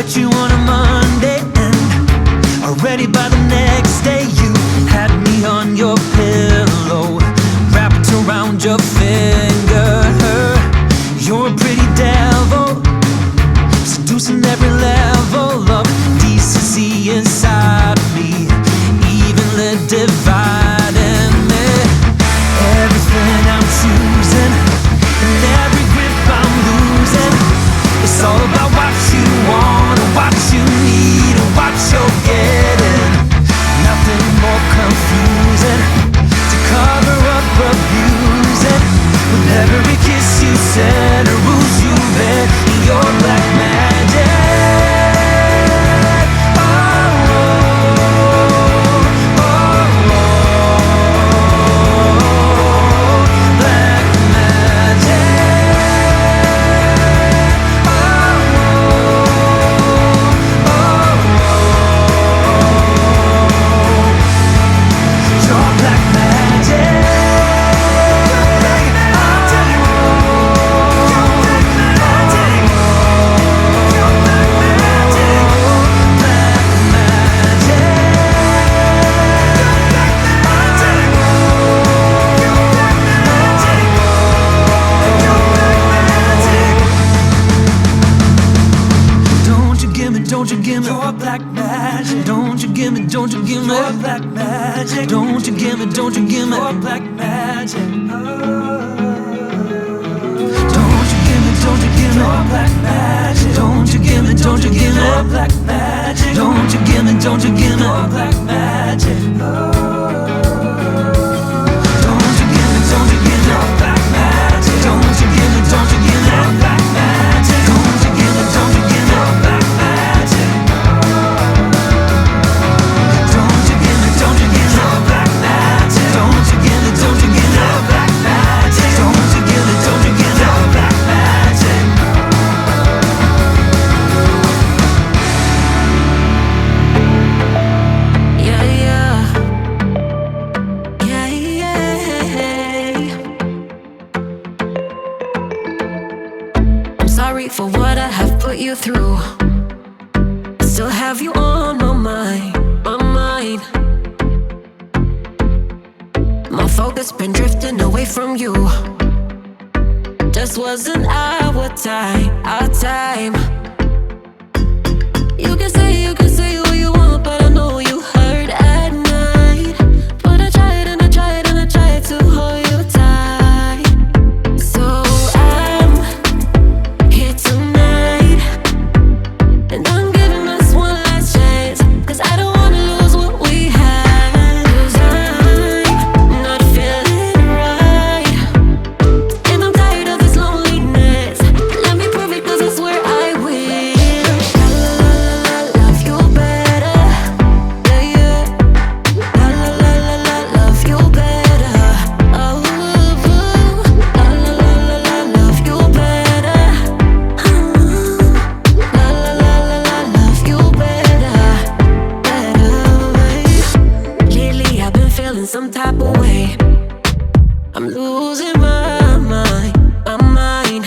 met you on a Monday and already by the next day you had me on your pillow, wrapped around your finger. You're a pretty devil, seducing every level of decency inside of me, evenly dividing me. Everything I'm choosing and every grip I'm losing, it's all about what you want and what you need and what you're getting. Nothing more confusing to cover up abusing. With every kiss you said or rules you read in your black magic. Don't you give me your black magic? Don't you give me your black magic? Don't you give me your black magic? Don't you give me your black magic? Don't you give me your black magic? Don't you give me your black magic? Don't you give me your black magic? Don't you give me your black magic? Don't you give me your black magic? Sorry for what I have put you through. I still have you on my mind, my mind. My focus been drifting away from you. Just wasn't our time, our time. You can say what you want, but I know you hurt at night. But I tried and I tried and I tried to hold you tight. So I'm here tonight, and I'm giving us one last chance, 'cause I don't wanna lose what we had. 'Cause I'm not feeling right, and I'm tired of this loneliness. Let me prove it, 'cause I swear I will. Love you better, yeah, yeah. Love you better. Oh, love you better. Love you better, better. Lately I've been feeling some type of way. I'm losing my mind, my mind.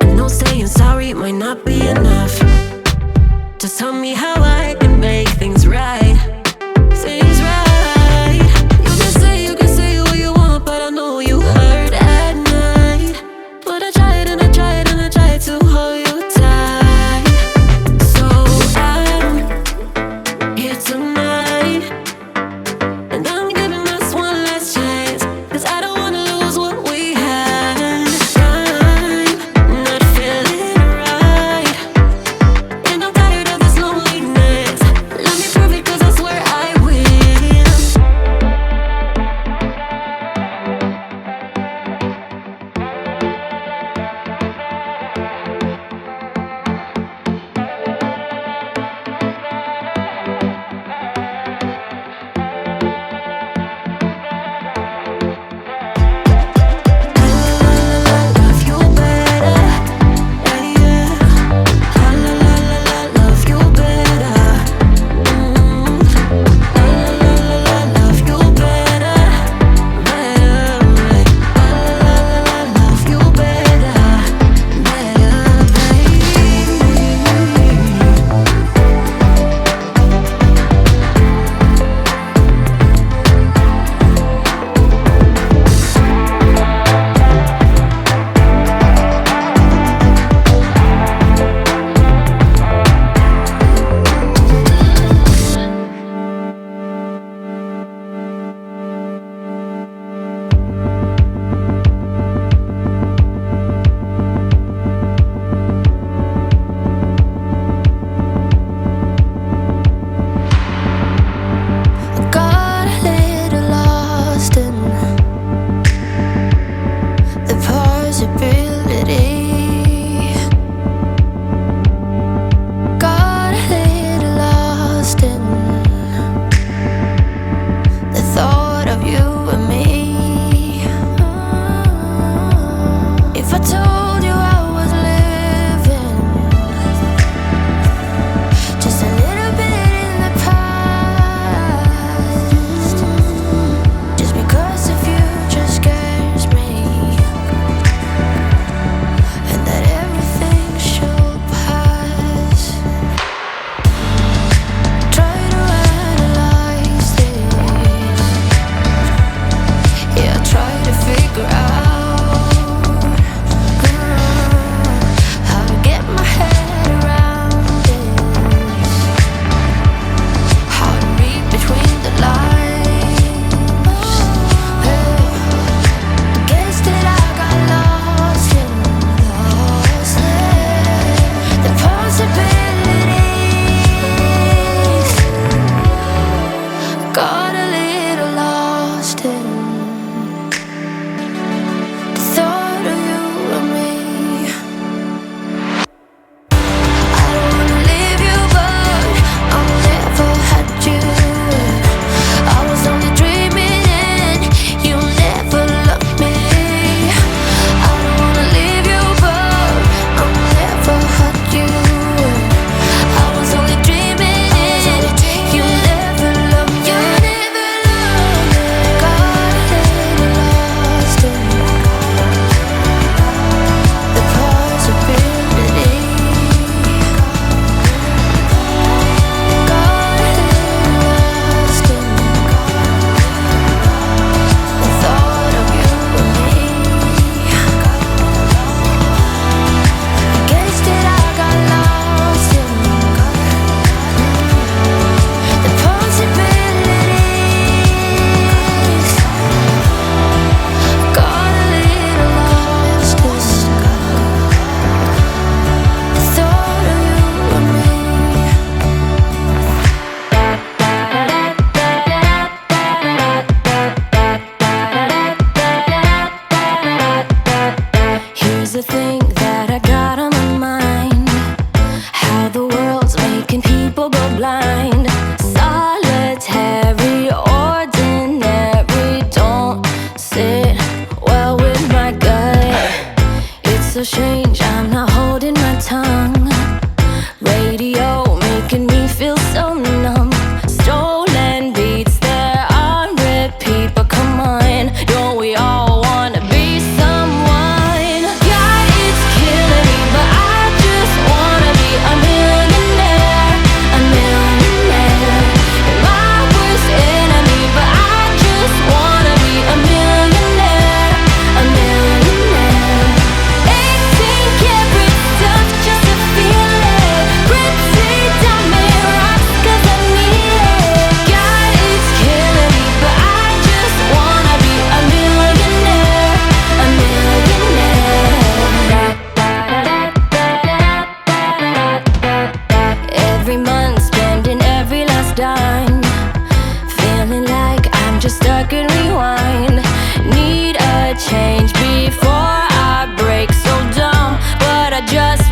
I know saying sorry might not be enough. Just tell me how I can make things right, things right. You can say what you want, but I know you hurt at night. But I tried and I tried and I tried to hold you tight. So I'm here tonight, and I'm giving us one last chance, 'cause I don't wanna lose what we had. I'm not feeling right, and I'm tired of this loneliness. just